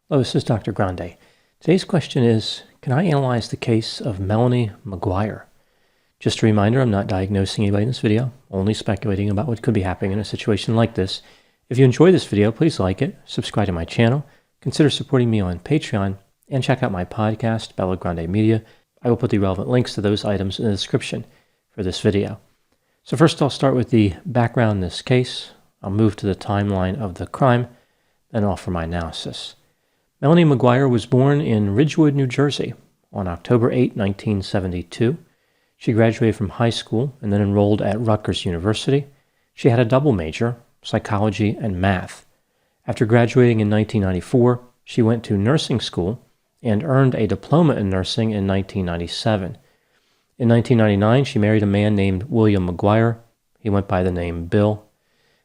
Hello, this is Dr. Grande. Today's question is, can I analyze the case of Melanie McGuire? Just a reminder, I'm not diagnosing anybody in this video, only speculating about what could be happening in a situation like this. If you enjoy this video, please like it, subscribe to my channel, consider supporting me on Patreon, and check out my podcast, Bello Grande Media. I will put the relevant links to those items in the description for this video. So first I'll start with the background in this case. I'll move to the timeline of the crime, then offer my analysis. Melanie McGuire was born in Ridgewood, New Jersey on October 8, 1972. She graduated from high school and then enrolled at Rutgers University. She had a double major, psychology and math. After graduating in 1994, she went to nursing school and earned a diploma in nursing in 1997. In 1999, she married a man named William McGuire. He went by the name Bill.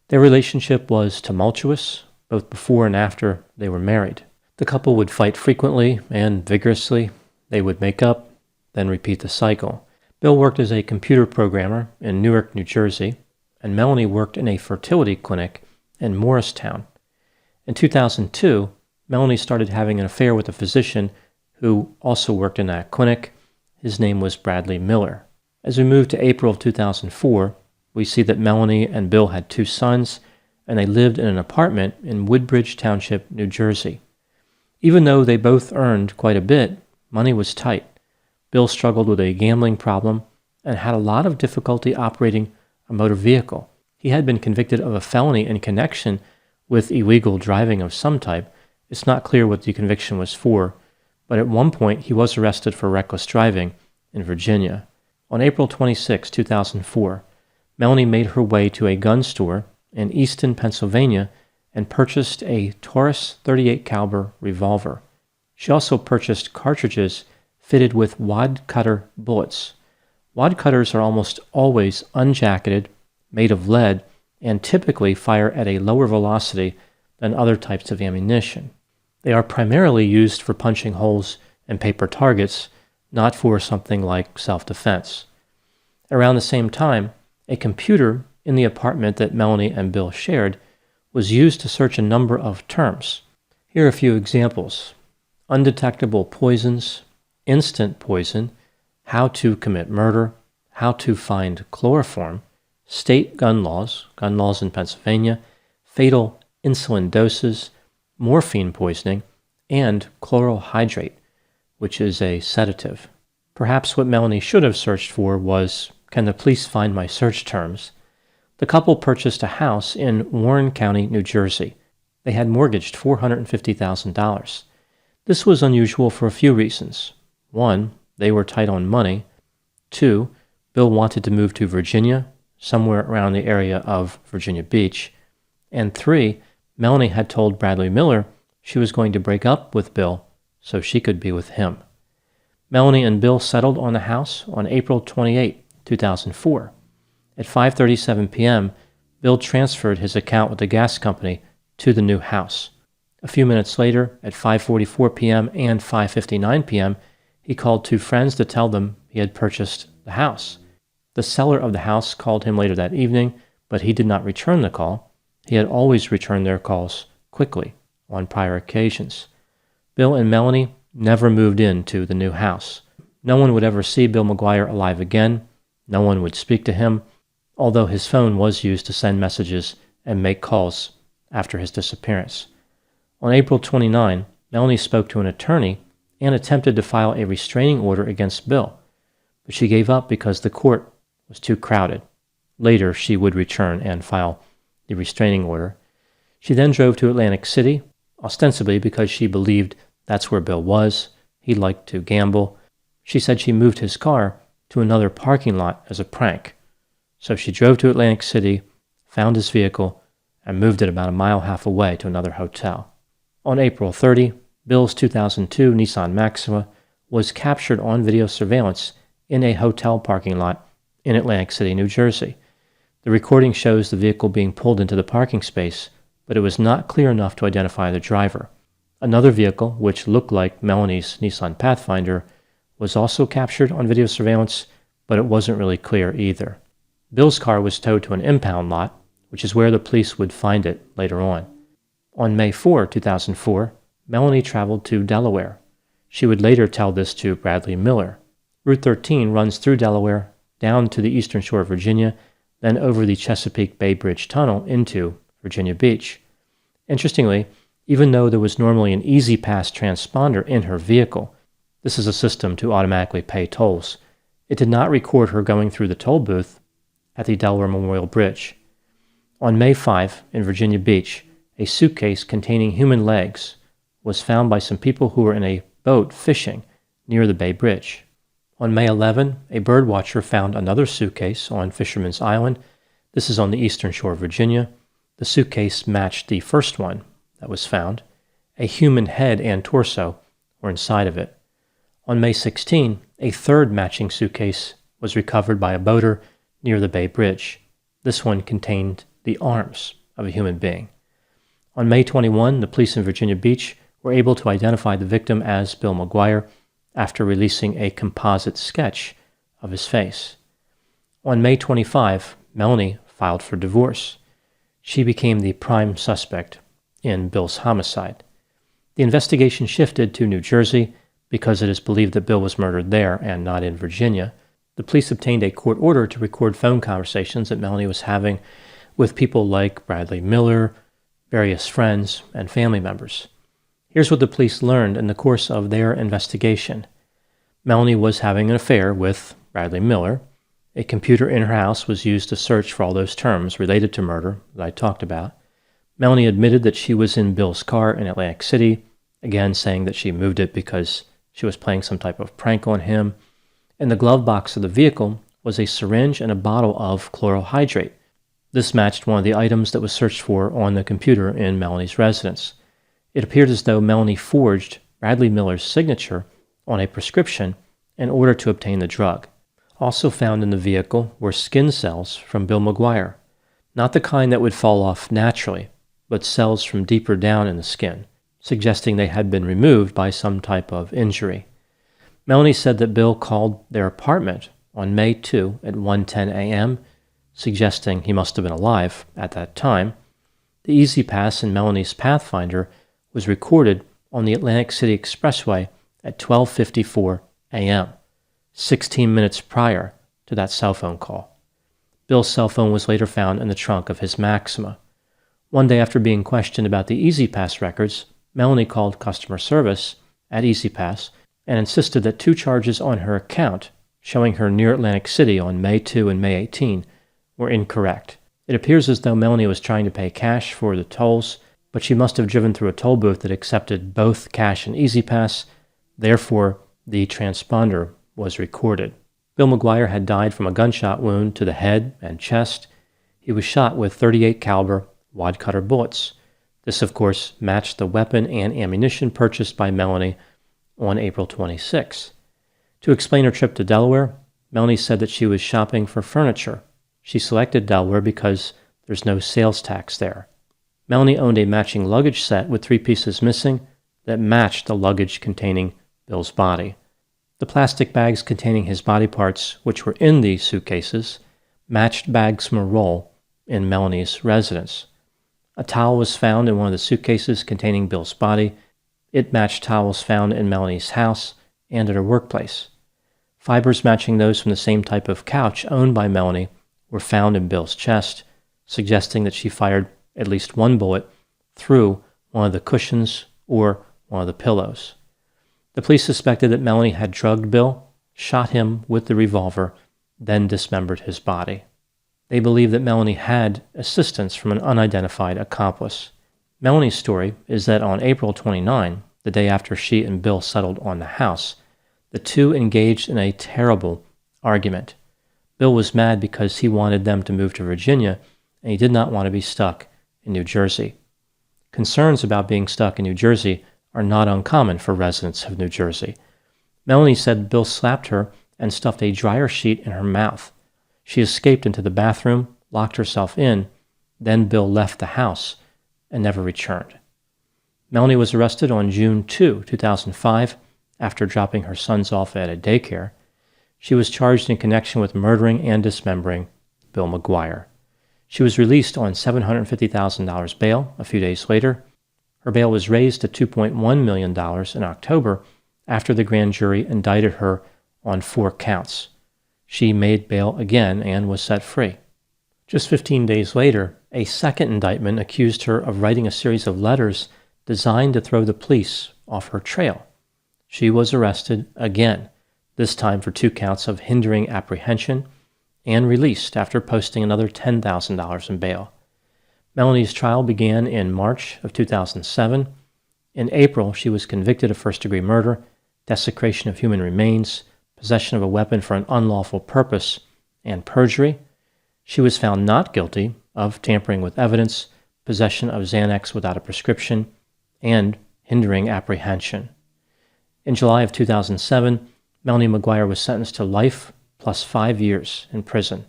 Their relationship was tumultuous, both before and after they were married. The couple would fight frequently and vigorously. They would make up, then repeat the cycle. Bill worked as a computer programmer in Newark, New Jersey, and Melanie worked in a fertility clinic in Morristown. In 2002, Melanie started having an affair with a physician who also worked in that clinic. His name was Bradley Miller. As we move to April of 2004, we see that Melanie and Bill had 2 sons, and they lived in an apartment in Woodbridge Township, New Jersey. Even though they both earned quite a bit, money was tight. Bill struggled with a gambling problem and had a lot of difficulty operating a motor vehicle. He had been convicted of a felony in connection with illegal driving of some type. It's not clear what the conviction was for, but at one point he was arrested for reckless driving in Virginia. On April 26, 2004, Melanie made her way to a gun store in Easton, Pennsylvania, and purchased a Taurus .38 caliber revolver. She also purchased cartridges fitted with wad cutter bullets. Wad cutters are almost always unjacketed, made of lead, and typically fire at a lower velocity than other types of ammunition. They are primarily used for punching holes in paper targets, not for something like self-defense. Around the same time, a computer in the apartment that Melanie and Bill shared was used to search a number of terms. Here are a few examples: undetectable poisons, instant poison, how to commit murder, how to find chloroform, state gun laws in Pennsylvania, fatal insulin doses, morphine poisoning, and chloral hydrate, which is a sedative. Perhaps what Melanie should have searched for was, can the police find my search terms? The couple purchased a house in Warren County, New Jersey. They had mortgaged $450,000. This was unusual for a few reasons. 1, they were tight on money. 2, Bill wanted to move to Virginia, somewhere around the area of Virginia Beach. And 3, Melanie had told Bradley Miller she was going to break up with Bill so she could be with him. Melanie and Bill settled on the house on April 28, 2004. At 5:37 p.m., Bill transferred his account with the gas company to the new house. A few minutes later, at 5:44 p.m. and 5:59 p.m., he called 2 friends to tell them he had purchased the house. The seller of the house called him later that evening, but he did not return the call. He had always returned their calls quickly on prior occasions. Bill and Melanie never moved into the new house. No one would ever see Bill McGuire alive again. No one would speak to him, although his phone was used to send messages and make calls after his disappearance. On April 29, Melanie spoke to an attorney and attempted to file a restraining order against Bill, but she gave up because the court was too crowded. Later, she would return and file the restraining order. She then drove to Atlantic City, ostensibly because she believed that's where Bill was. He liked to gamble. She said she moved his car to another parking lot as a prank. So she drove to Atlantic City, found his vehicle, and moved it about 1.5 miles away to another hotel. On April 30, Bill's 2002 Nissan Maxima was captured on video surveillance in a hotel parking lot in Atlantic City, New Jersey. The recording shows the vehicle being pulled into the parking space, but it was not clear enough to identify the driver. Another vehicle, which looked like Melanie's Nissan Pathfinder, was also captured on video surveillance, but it wasn't really clear either. Bill's car was towed to an impound lot, which is where the police would find it later on. On May 4, 2004, Melanie traveled to Delaware. She would later tell this to Bradley Miller. Route 13 runs through Delaware, down to the eastern shore of Virginia, then over the Chesapeake Bay Bridge Tunnel into Virginia Beach. Interestingly, even though there was normally an Easy Pass transponder in her vehicle, this is a system to automatically pay tolls, it did not record her going through the toll booth at the Delaware Memorial Bridge. On May 5, in Virginia Beach, a suitcase containing human legs was found by some people who were in a boat fishing near the Bay Bridge. On May 11, a bird watcher found another suitcase on Fisherman's Island. This is on the eastern shore of Virginia. The suitcase matched the first one that was found. A human head and torso were inside of it. On May 16, a third matching suitcase was recovered by a boater near the Bay Bridge. This one contained the arms of a human being. On May 21, the police in Virginia Beach were able to identify the victim as Bill McGuire after releasing a composite sketch of his face. On May 25, Melanie filed for divorce. She became the prime suspect in Bill's homicide. The investigation shifted to New Jersey because it is believed that Bill was murdered there and not in Virginia. The police obtained a court order to record phone conversations that Melanie was having with people like Bradley Miller, various friends, and family members. Here's what the police learned in the course of their investigation. Melanie was having an affair with Bradley Miller. A computer in her house was used to search for all those terms related to murder that I talked about. Melanie admitted that she was in Bill's car in Atlantic City, again saying that she moved it because she was playing some type of prank on him. In the glove box of the vehicle was a syringe and a bottle of chloral hydrate. This matched one of the items that was searched for on the computer in Melanie's residence. It appeared as though Melanie forged Bradley Miller's signature on a prescription in order to obtain the drug. Also found in the vehicle were skin cells from Bill McGuire, not the kind that would fall off naturally, but cells from deeper down in the skin, suggesting they had been removed by some type of injury. Melanie said that Bill called their apartment on May 2 at 1:10 a.m., suggesting he must have been alive at that time. The Easy Pass in Melanie's Pathfinder was recorded on the Atlantic City Expressway at 12:54 a.m., 16 minutes prior to that cell phone call. Bill's cell phone was later found in the trunk of his Maxima. One day after being questioned about the Easy Pass records, Melanie called customer service at Easy Pass and insisted that two charges on her account showing her near Atlantic City on May 2 and May 18 were incorrect. It appears as though Melanie was trying to pay cash for the tolls, but she must have driven through a toll booth that accepted both cash and Easy Pass. Therefore, the transponder was recorded. Bill McGuire had died from a gunshot wound to the head and chest. He was shot with .38 caliber wad cutter bullets. This, of course, matched the weapon and ammunition purchased by Melanie on April 26. To explain her trip to Delaware, Melanie said that she was shopping for furniture. She selected Delaware because there's no sales tax there. Melanie owned a matching luggage set with 3 pieces missing that matched the luggage containing Bill's body. The plastic bags containing his body parts, which were in these suitcases, matched bags from a roll in Melanie's residence. A towel was found in one of the suitcases containing Bill's body. It matched towels found in Melanie's house and at her workplace. Fibers matching those from the same type of couch owned by Melanie were found in Bill's chest, suggesting that she fired at least one bullet through one of the cushions or one of the pillows. The police suspected that Melanie had drugged Bill, shot him with the revolver, then dismembered his body. They believe that Melanie had assistance from an unidentified accomplice. Melanie's story is that on April 29, the day after she and Bill settled on the house, the two engaged in a terrible argument. Bill was mad because he wanted them to move to Virginia, and he did not want to be stuck in New Jersey. Concerns about being stuck in New Jersey are not uncommon for residents of New Jersey. Melanie said Bill slapped her and stuffed a dryer sheet in her mouth. She escaped into the bathroom, locked herself in, then Bill left the house and never returned. Melanie was arrested on June 2, 2005, after dropping her sons off at a daycare. She was charged in connection with murdering and dismembering Bill McGuire. She was released on $750,000 bail a few days later. Her bail was raised to $2.1 million in October after the grand jury indicted her on 4 counts. She made bail again and was set free. Just 15 days later, a second indictment accused her of writing a series of letters designed to throw the police off her trail. She was arrested again, this time for 2 counts of hindering apprehension, and released after posting another $10,000 in bail. Melanie's trial began in March of 2007. In April, she was convicted of first-degree murder, desecration of human remains, possession of a weapon for an unlawful purpose, and perjury. She was found not guilty of tampering with evidence, possession of Xanax without a prescription, and hindering apprehension. In July of 2007, Melanie McGuire was sentenced to life plus 5 years in prison.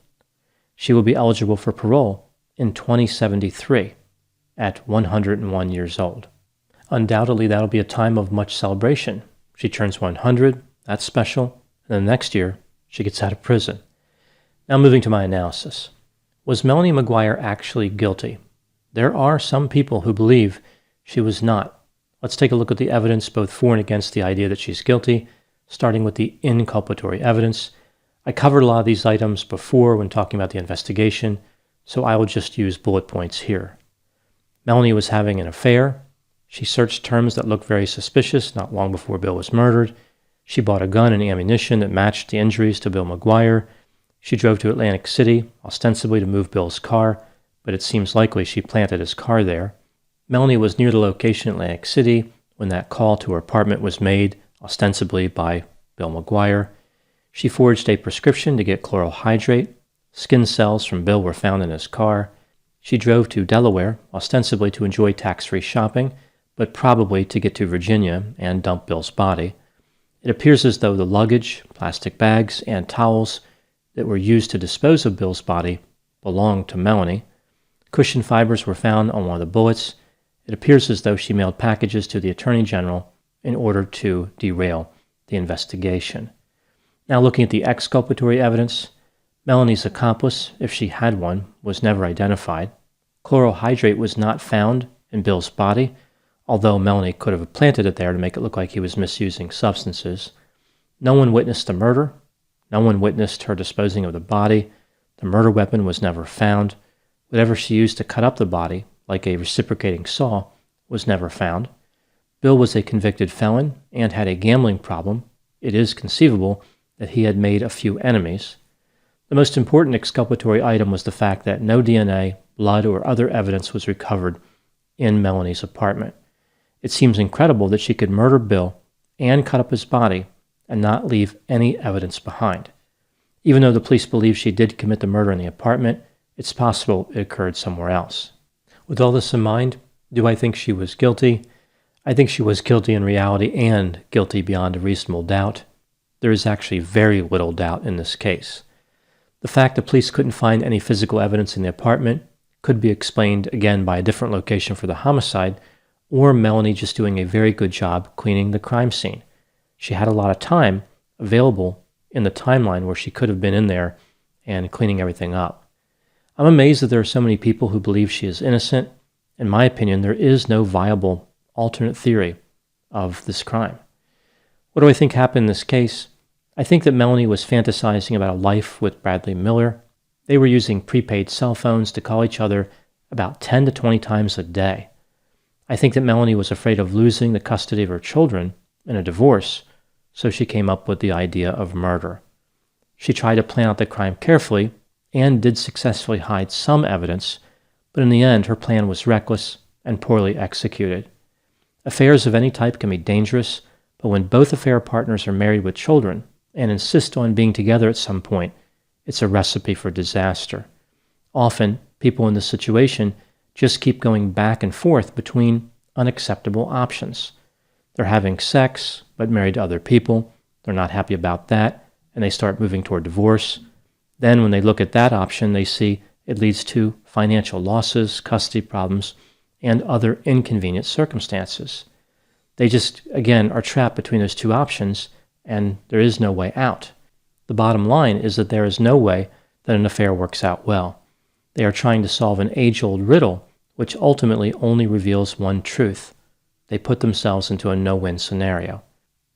She will be eligible for parole in 2073 at 101 years old. Undoubtedly, that'll be a time of much celebration. She turns 100, that's special, and then next year, she gets out of prison. Now moving to my analysis. Was Melanie McGuire actually guilty? There are some people who believe she was not. Let's take a look at the evidence both for and against the idea that she's guilty, starting with the inculpatory evidence. I covered a lot of these items before when talking about the investigation, so I will just use bullet points here. Melanie was having an affair. She searched terms that looked very suspicious not long before Bill was murdered. She bought a gun and ammunition that matched the injuries to Bill McGuire. She drove to Atlantic City, ostensibly to move Bill's car, but it seems likely she planted his car there. Melanie was near the location in Atlantic City when that call to her apartment was made, ostensibly by Bill McGuire. She forged a prescription to get chloral hydrate. Skin cells from Bill were found in his car. She drove to Delaware, ostensibly to enjoy tax-free shopping, but probably to get to Virginia and dump Bill's body. It appears as though the luggage, plastic bags, and towels that were used to dispose of Bill's body belonged to Melanie. Cushion fibers were found on one of the bullets. It appears as though she mailed packages to the Attorney General in order to derail the investigation. Now looking at the exculpatory evidence, Melanie's accomplice, if she had one, was never identified. Chloral hydrate was not found in Bill's body, although Melanie could have planted it there to make it look like he was misusing substances. No one witnessed the murder. No one witnessed her disposing of the body. The murder weapon was never found. Whatever she used to cut up the body, like a reciprocating saw, was never found. Bill was a convicted felon and had a gambling problem. It is conceivable that he had made a few enemies. The most important exculpatory item was the fact that no DNA, blood, or other evidence was recovered in Melanie's apartment. It seems incredible that she could murder Bill and cut up his body and not leave any evidence behind. Even though the police believe she did commit the murder in the apartment, it's possible it occurred somewhere else. With all this in mind, do I think she was guilty? I think she was guilty in reality and guilty beyond a reasonable doubt. There is actually very little doubt in this case. The fact the police couldn't find any physical evidence in the apartment could be explained again by a different location for the homicide, or Melanie just doing a very good job cleaning the crime scene. She had a lot of time available in the timeline where she could have been in there and cleaning everything up. I'm amazed that there are so many people who believe she is innocent. In my opinion, there is no viable alternate theory of this crime. What do I think happened in this case? I think that Melanie was fantasizing about a life with Bradley Miller. They were using prepaid cell phones to call each other about 10 to 20 times a day. I think that Melanie was afraid of losing the custody of her children in a divorce, so she came up with the idea of murder. She tried to plan out the crime carefully and did successfully hide some evidence, but in the end, her plan was reckless and poorly executed. Affairs of any type can be dangerous, but when both affair partners are married with children and insist on being together at some point, it's a recipe for disaster. Often, people in this situation just keep going back and forth between unacceptable options. They're having sex, but married to other people. They're not happy about that, and they start moving toward divorce. Then when they look at that option, they see it leads to financial losses, custody problems, and other inconvenient circumstances. They just, again, are trapped between those two options, and there is no way out. The bottom line is that there is no way that an affair works out well. They are trying to solve an age-old riddle, which ultimately only reveals one truth. they put themselves into a no-win scenario.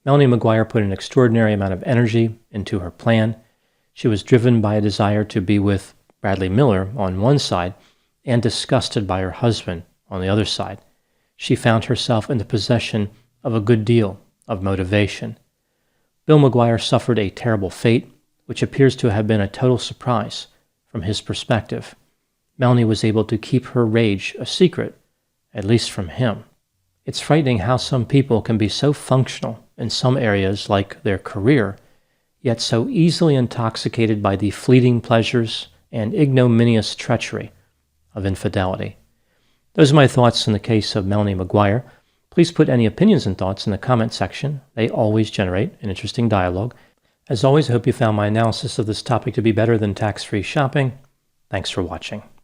Melanie McGuire put an extraordinary amount of energy into her plan. She was driven by a desire to be with Bradley Miller on one side and disgusted by her husband on the other side. She found herself in the possession of a good deal of motivation. Bill McGuire suffered a terrible fate, which appears to have been a total surprise from his perspective. Melanie was able to keep her rage a secret, at least from him. It's frightening how some people can be so functional in some areas like their career, yet so easily intoxicated by the fleeting pleasures and ignominious treachery of infidelity. Those are my thoughts in the case of Melanie McGuire. Please put any opinions and thoughts in the comment section. They always generate an interesting dialogue. As always, I hope you found my analysis of this topic to be better than tax-free shopping. Thanks for watching.